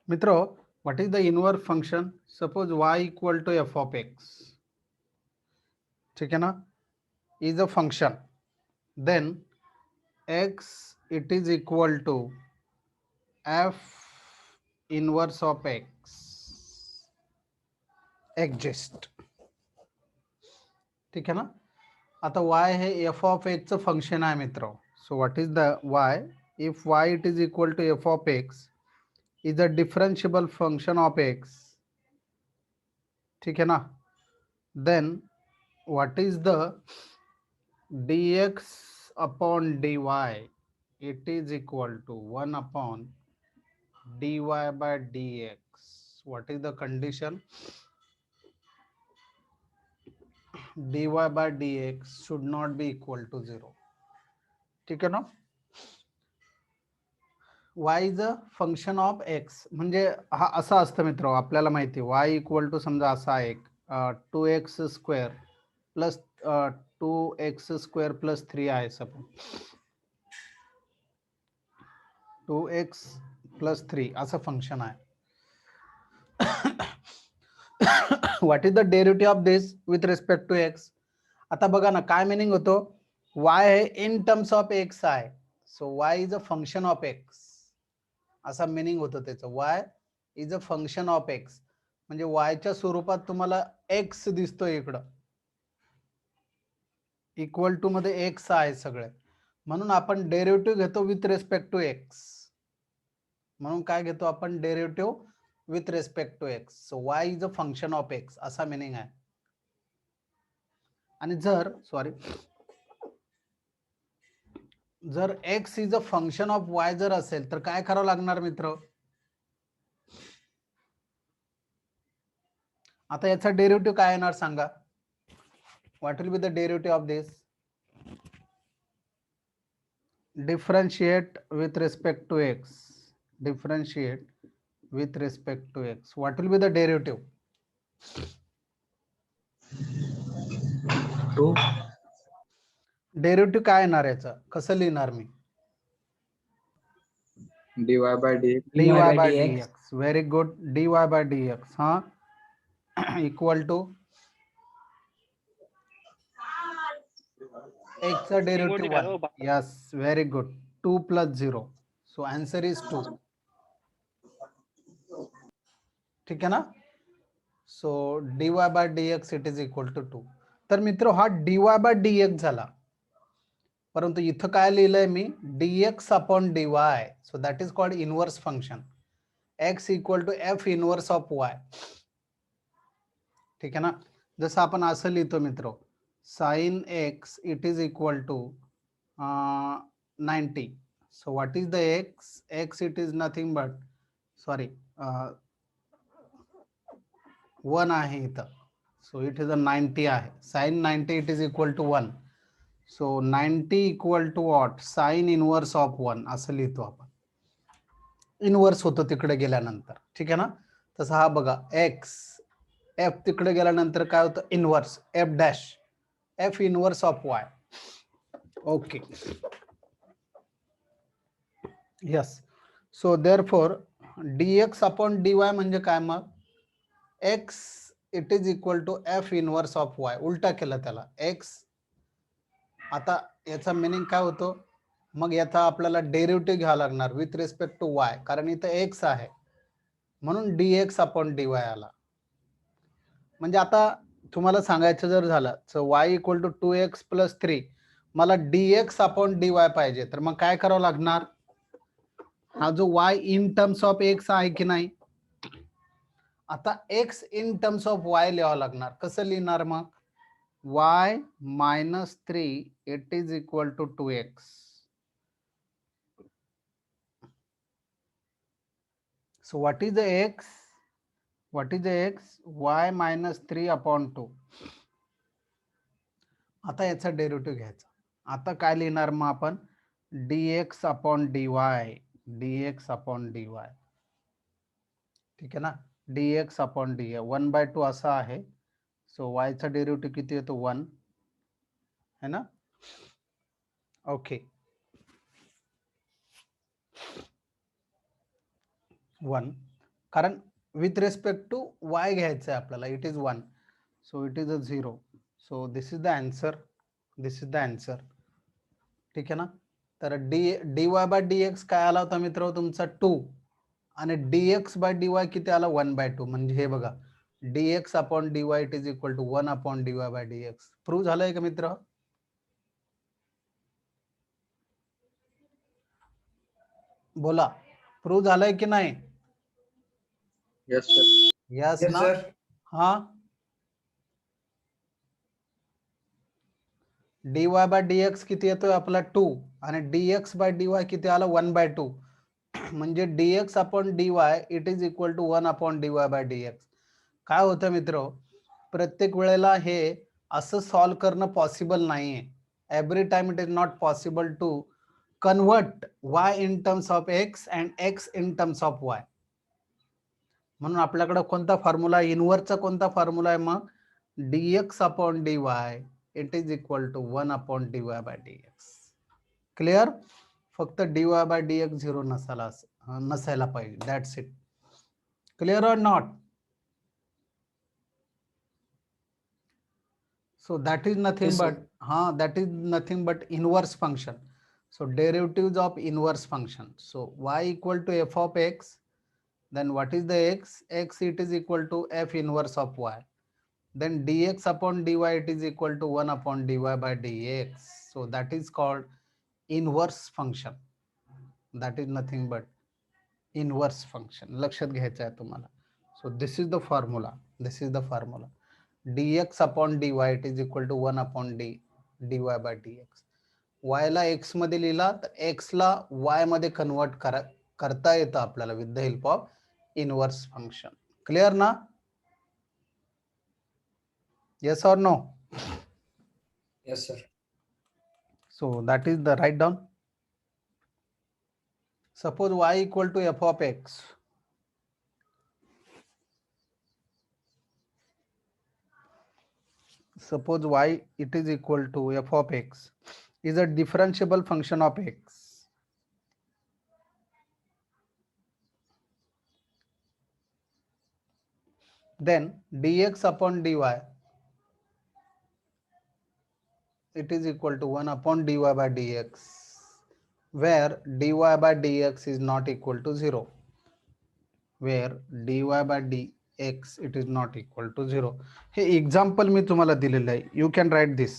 मित्रों, what is the inverse function? Suppose y equal to f of x, ठीक है ना, is a function, then x it is equal to f inverse of x exist, ठीक है ना. आता y हे f of x चं फंक्शन आहे मित्रों. So what is the y? If y it is equal to f of x is a differentiable function of x, ठीक है ना, then what is the dx upon dy, it is equal to 1 upon dy by dx. What is the condition? dy by dx should not be equal to 0, ठीक है ना. y is a function of x, म्हणजे हा असा असतं मित्र, आपल्याला माहिती आहे y इक्वल टू समजा असा एक 2x square plus 2x square plus 3 आहे, सपोज 2x प्लस 3 असं फंक्शन आहे. What is the derivative of this with respect to x? आता बघा ना, काय मिनिंग होतो, y हे इन टर्म्स ऑफ x आहे, so y is a function of x, असा मिनिंग होतो त्याचं. y is a function of x म्हणजे y च्या स्वरूपात तुम्हाला x दिसतोय इकडं, इक्वल टू मध्ये x आहे सगळे, म्हणून आपण डेरिव्हेटिव्ह घेतो विथ रिस्पेक्ट टू x. म्हणून काय घेतो आपण, derivative with respect to x. So y is a function of x असा मिनिंग आहे. आणि जर x is a function of y जर असेल तर काय करावं लागणार मित्र, आता याचा डेरिव्हेटिव्ह काय येणार सांगा. What will be the derivative of this? Differentiate with respect to x, differentiate with respect to x. What will be the derivative? 2. Derivative काय येणार याचं, कसं लिहिणार मी? dy by dx. dy by dx. Very good. dy by dx हा equal to x चा derivative 1. Yes, very good. 2 plus 0. So answer is 2, ठीक है ना. So dy by dx it is equal to 2. तर मित्र हा dy by dx झाला, परंतु इथं काय लिहिलंय मी, dx upon dy. So that is called inverse function. x equal to f inverse of y, ठीक है ना. जसं आपण असं लिहितो मित्र, sine x it is equal to 90. So what is the x? x it is nothing but, sorry 1 आहे इथं, सो इट इज अ 90 आहे. Sine 90 it is equal to 1. So 90 equal to what, sine inverse of 1 असं लिहितो आपण. Inverse होतो तिकडे गेल्यानंतर, ठीक आहे ना. तसं हा बघा, x f तिकडे गेल्यानंतर काय होतं, inverse f dash, f inverse of y. Okay, yes. So therefore dx upon dy म्हणजे काय, मग x it is equal to f inverse of y. उलटा केलं त्याला, x. आता याचा मिनिंग काय होतो, मग याचा आपल्याला डेरिव्हेटिव्ह घ्यावा लागणार विथ रिस्पेक्ट टू y, कारण इथं x आहे म्हणून dx अपॉन dy आला. म्हणजे आता तुम्हाला सांगायचं जर झालं तर y equal to 2x plus 3, मला dx अपॉन dy पाहिजे, तर मग काय करावं लागणार, हा जो y in terms of x आहे की नाही, आता x in terms of y लिहावं लागणार. कसं लिहिणार मग, y minus 3 it is equal to 2x. So what is the x? What is the x? y minus 3 upon 2. आता याचा डेरिव्हेटिव्ह घ्यायचा. आता काय लिहिणार मग आपण, dx upon dy, dx upon dy, ठीक आहे ना. dx अपॉन dy 1/2 असा आहे. सो y चा डेरिव्हेटिव्ह किती येतो, 1 है ना. ओके, 1. कारण विथ रेस्पेक्ट टू वाय घ्यायचं आहे आपल्याला. It is 1, so it is a 0. So this is the answer, this is the answer. ठीक आहे ना. तर dy बाय dx काय आला होता मित्र तुमचा 2, आणि dx बाय dy किती आला 1/2. म्हणजे हे बघा dx upon dy it is equal to 1 upon dy by dx. Prove झालंय का मित्र? बोला, प्रूव्ह झालंय की नाही? Yes sir. यस ना. हा, dy बाय dx किती येतोय आपला 2, आणि dx बाय dy किती आला 1/2. म्हणजे dx upon dy it is equal to 1 upon dy by dx. काय होतं मित्र, प्रत्येक वेळेला हे असं सॉल्व करणं पॉसिबल नाहीये. Every time it is not possible to convert y in terms of x and x in terms of y. म्हणून आपल्याकडे कोणता फॉर्म्युला, इनव्हर्सचा कोणता फॉर्म्युला आहे मग? dx upon dy it is equal to 1 upon dy by dx. Clear? फक्त dy by dx 0 नसायला पाहिजे. That's it. Clear or not? So that is nothing Yes, but sir. that is nothing but inverse function. So derivatives of inverse function. So y equal to f of x, then what is the x? X it is equal to f inverse of y. Then dx upon dy it is equal to 1 upon dy by dx. So that is called inverse function. That is nothing but inverse function. लक्षात घ्यायचं आहे तुम्हाला. So this is the formula. This is the formula. dx upon dy it is equal to 1 upon dy by dx. y ला x मध्ये लिहिला तर x ला y मध्ये कन्वर्ट करता येतं आपल्याला with the help of inverse function. Clear ना? Yes or no? Yes, sir. So that is the write down. Suppose y equal to f of x. Suppose y it is equal to f of x is a differentiable function of x. Then dx upon dy it is equal to 1 upon dy by dx, where dy by dx is not equal to 0. Where dy by dx it is not equal to 0. हे example मी तुम्हाला दिलेलं आहे. You can write this.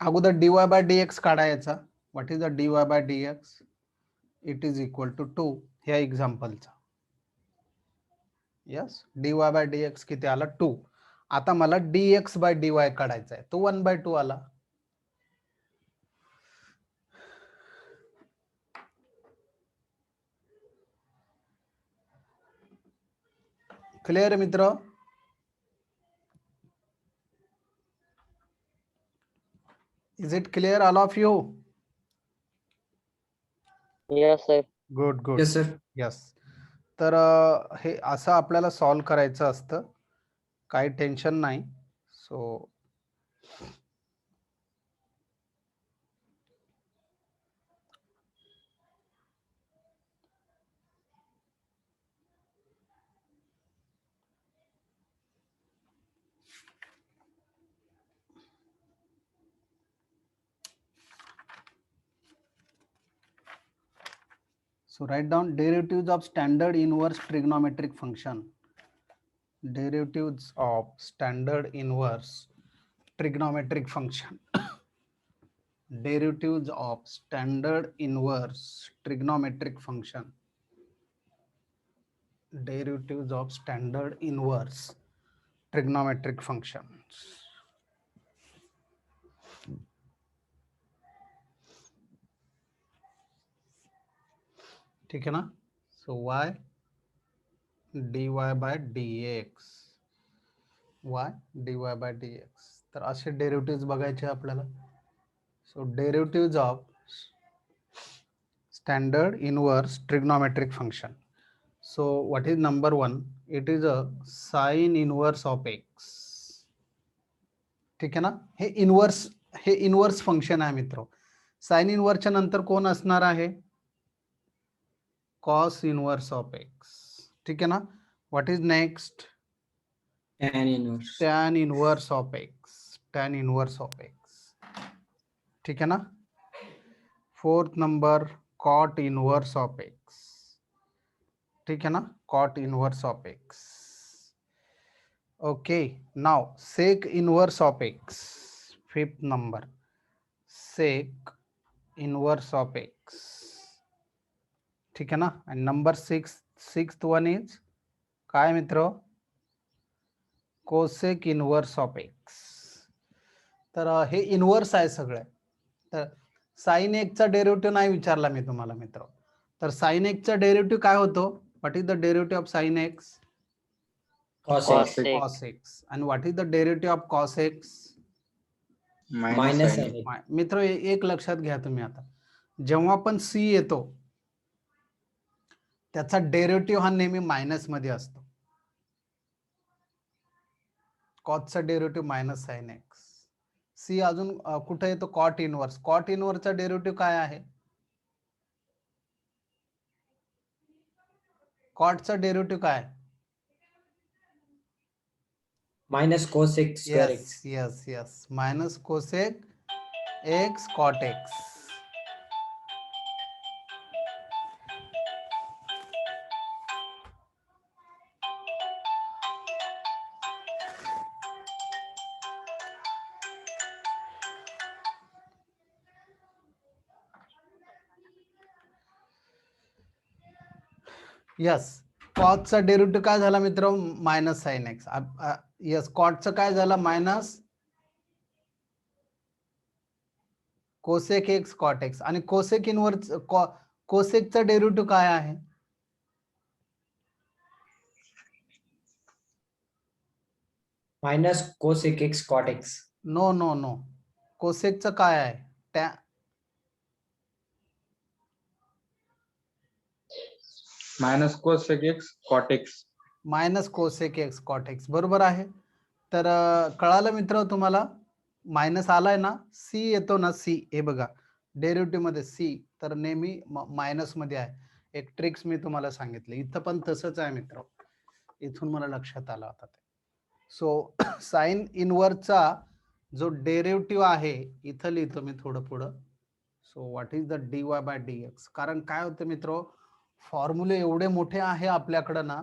अगोदर dy by dx काढायचा. What is the dy by dx? It is equal to 2 ह्या एक्झाम्पलचा. Yes, dy by dx किती आला 2. आता मला dx by dy काढायचा आहे, तो 1/2 आला. क्लिअर मित्र? Is it clear all of you? Yes, sir. Good good. Yes, sir. Yes. तर हे असं आपल्याला सॉल्व करायचं असतं, काही टेन्शन नाही. So write down derivatives of standard inverse trigonometric function. Derivatives of standard inverse trigonometric function. Derivatives of standard inverse trigonometric function. Derivatives of standard inverse trigonometric functions. ठीक है ना. So y dy by dx, y dy by dx. तर असे derivative बघायचे आपल्याला. So derivative of standard inverse trigonometric function. So what is number 1? It is a sign inverse of x. ठीक आहे ना. हे इनवर्स फंक्शन आहे मित्र. साइन इनव्हर्सच्या नंतर कोण असणार आहे? Cos inverse of x. ठीक आहे ना. What is next? tan inverse. Tan inverse of x. Tan inverse of x. ठीक आहे ना. Fourth number cot inverse of x. ठीक है ना. Cot inverse of x. Okay, now sec inverse of x. Fifth number sec inverse of x. ठीक है ना. आणि नंबर सिक्स्थ वन इज काय मित्र? Cosec inverse of x. तर हे इनवर्स आहे सगळे. तर साइन एक्सचा डेरिव्हेटिव्ह नाही विचारला मी तुम्हाला मित्र. तर साइन एक्सचा डेरिव्हेटिव्ह काय होतो? What is the derivative of sine x? Cos Cos x. x. Cos x. And what is the derivative of cos x? Minus sin sin x. मित्र एक लक्षात घ्या तुम्ही आता, जेव्हा पण c येतो त्याचा डेरिव्हेटिव्ह हा नेहमी मायनस मध्ये असतो. कॉटचा डेरिव्हेटिव्ह मायनस साइन एक्स. सी अजून कुठे येतो? Cot inverse. कॉट इनवर्सचा डेरिव्हेटिव्ह काय आहे? कॉटचा डेरिव्हेटिव्ह काय? Minus cos x square Yes, x. yes, yes. Minus cosec x cot x. Yes, कॉटचा डेरिव्हेटिव्ह काय झाला मित्र? Minus sine x. यस, कॉटचं काय झालं? Minus cosec x cot x. आणि कोसेक इनवर्स कोसेकचा डेरिव्हेटिव्ह काय आहे? Minus cos x cot x. No no no, कोसेकचं काय आहे? Minus cosec x cot x. Minus cosec x cot x. बरोबर आहे. तर कळालं मित्र तुम्हाला? मायनस आलाय ना, सी येतो ना, सी हे बघा डेरिव्हेटिव्ह मध्ये सी तर नेहमी मायनस मध्ये आहे. एक ट्रिक्स मी तुम्हाला सांगितलं, इथं पण तसंच आहे मित्र. इथून मला लक्षात आलं आता ते. सो साइन इनवर्सचा जो डेरिव्हेटिव्ह आहे इथं लिहितो मी थोडं पुढं. So what is the dy by dx. कारण काय होतं मित्र, फॉर्म्युले एवढे मोठे आहे आपल्याकडं ना,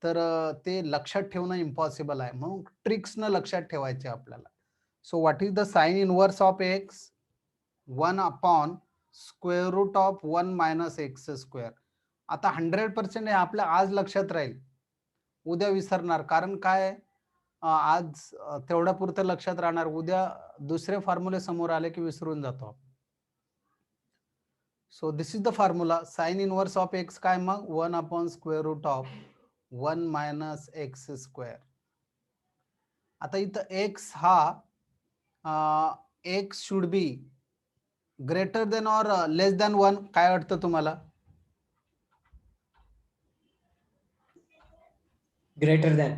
तर ते लक्षात ठेवणं इम्पॉसिबल आहे. म्हणून ट्रिक्सनं लक्षात ठेवायचे आपल्याला. So what is the sine inverse of x? 1 upon square root of 1 minus x square. आता 100% हे आपल्या आज लक्षात राहील, उद्या विसरणार. कारण काय आज तेवढ्या पुरतं लक्षात राहणार, उद्या दुसरे फॉर्म्युले समोर आले की विसरून जातो. So this is the formula. Sine inverse of x काय मग? 1 upon square root of 1 minus x square. आता इथं एक्स हा x should be greater than or less than 1. काय वाटतं तुम्हाला? Greater than.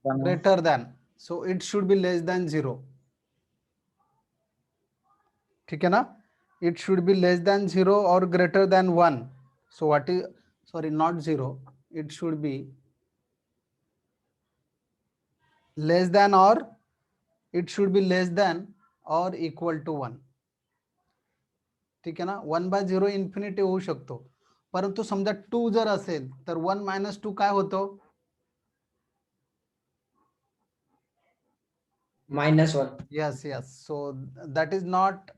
Greater than. So it should be less than 0. ठीक आहे ना. It should be less than 0 और greater than 1. So what is, sorry not 0, it should be less than or it should be less than or equal to 1. ठीक आहे ना. 1/0 infinity होऊ शकतो, परंतु समजा 2 जर असेल तर 1 मायनस 2 काय होतो? -1. Yes, yes. So that is not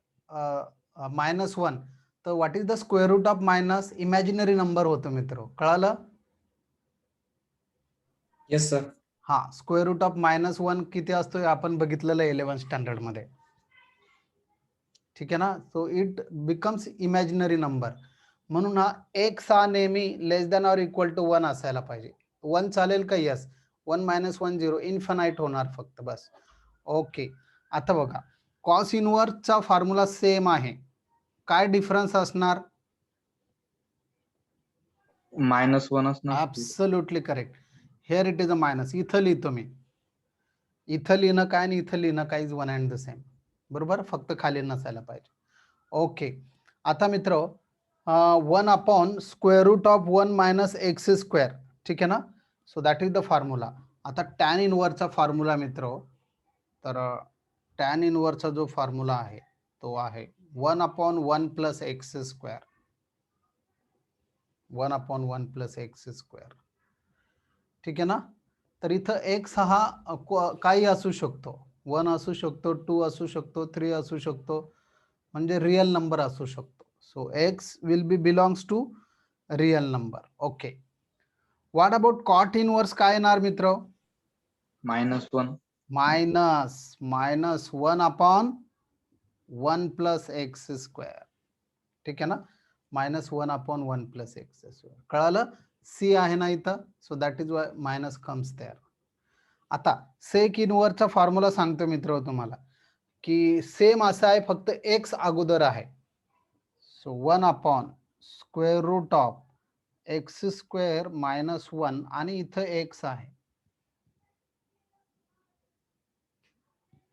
-1. तर what is the square root of minus? Imaginary number होतो मित्र. कळालं? Yes, sir. हा, स्क्वेअर रूट ऑफ -1 किती असतो हे आपण बघितलेलं 11th स्टँडर्ड मध्ये. ठीक आहे ना. So it becomes imaginary number. म्हणून हा एक्स हा नेहमी लेस दॅन ऑर इक्वल टू 1 असायला पाहिजे. 1 चालेल का? यस. 1 मायनस 1 0, इन्फानाइट होणार फक्त बस. ओके, आता बघा कॉस इनवर्सचा फॉर्म्युला सेम आहे. काय डिफरन्स असणार? -1 असणार. Absolutely correct. Here it is a minus. इथं लिहितो मी. इथं लिहिणं काय आणि इथं लिहिणं काय is one and the same. बरोबर, फक्त खाली नसायला पाहिजे. ओके. आता मित्र 1 upon square root of 1 minus x square, ठीक आहे ना. So that is the formula. आता टॅन इनवर्सचा फॉर्म्युला मित्र, तर टॅन इनवर्सचा जो फॉर्म्युला आहे तो आहे 1 upon 1 plus x square. 1 upon 1 plus x square, ठीक आहे ना. तर इथं एक्स हा काही असू शकतो, 1 असू शकतो, 2 असू शकतो, 3 असू शकतो, म्हणजे रिअल नंबर असू शकतो. So x will be belongs to real number. Okay. What about cot inverse काय येणार मित्र? -1. Minus 1 upon 1 plus x square, ठीक आहे ना. -1 अपॉन 1 प्लस एक्स स्क्वेअर. कळालं? सी आहे ना इथं. So that is why minus comes there. आता सेक इनवर्सचा फॉर्म्युला सांगतो मित्र तुम्हाला, की सेम असा आहे, फक्त एक्स अगोदर आहे. So 1 upon square root of x square minus 1 आणि इथं एक्स आहे.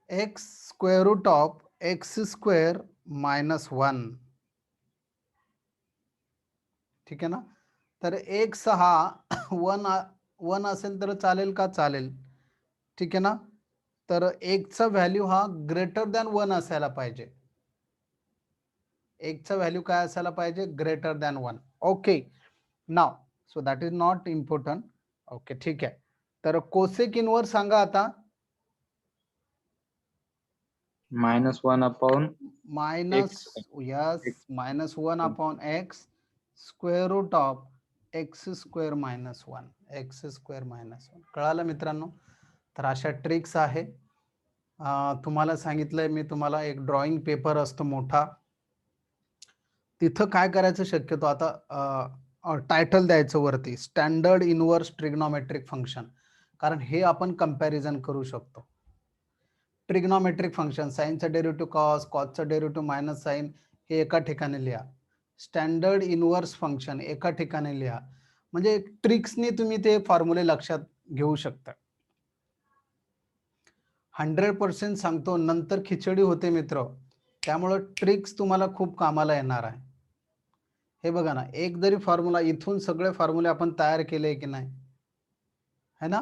X square root of x square minus 1, ठीक आहे ना. तर एक्स हा 1 असेल तर चालेल का? चालेल, ठीक आहे ना. तर एक्सचा व्हॅल्यू हा ग्रेटर दॅन 1 असायला पाहिजे. एक्सचा व्हॅल्यू काय असायला पाहिजे? Greater than 1. Okay. Now so that is not important. Okay, ठीक आहे. तर कोसेक इनवर्स सांगा आता. -1 अपॉन minus, X. Yes, -1 upon x square root of x square minus 1. X square minus 1. कळालं मित्रांनो? तर अशा ट्रिक्स आहे. तुम्हाला सांगितलंय मी, तुम्हाला एक ड्रॉइंग पेपर असतो मोठा, तिथं काय करायचं शक्यतो आता टायटल द्यायचं वरती स्टँडर्ड इनवर्स ट्रिग्नोमेट्रिक फंक्शन, कारण हे आपण कंपॅरिझन करू शकतो. ट्रिग्नोमेट्रिक फंक्शन, साईनचं डेरिव्हेटिव्ह कॉस, कॉसचं डेरिव्हेटिव्ह मायनस साईन, हे एका ठिकाणी लिहा. स्टँडर्ड इनवर्स फंक्शन एका ठिकाणी लिहा. म्हणजे ट्रिक्सनी तुम्ही ते फॉर्म्युले लक्षात घेऊ शकता. 100% सांगतो, नंतर खिचडी होते मित्र. त्यामुळं ट्रिक्स तुम्हाला खूप कामाला येणार आहे. हे बघा ना, एक जरी फॉर्म्युला, इथून सगळे फॉर्म्युले आपण तयार केले की नाही, है ना.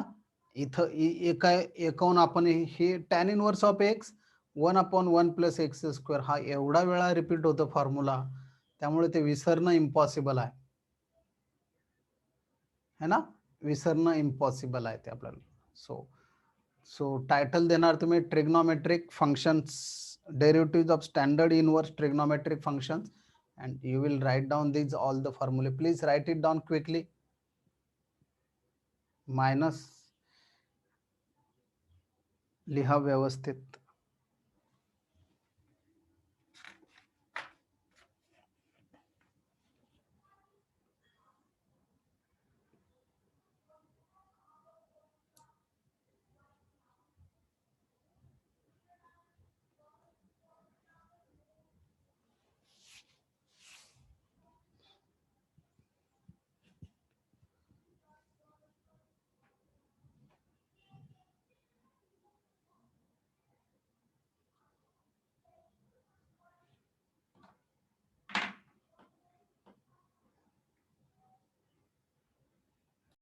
इथं एकाहून आपण हे tan inverse of x 1 upon 1 plus x square हा एवढा वेळा रिपीट होतो फॉर्म्युला, त्यामुळे ते विसरणं इम्पॉसिबल आहे, है ना. विसरणं इम्पॉसिबल आहे ते आपल्याला. सो टायटल देणार तुम्ही trigonometric functions, derivatives of standard inverse trigonometric functions, and you will write down these all the formulae. Please write it down quickly. Minus लिहा व्यवस्थित.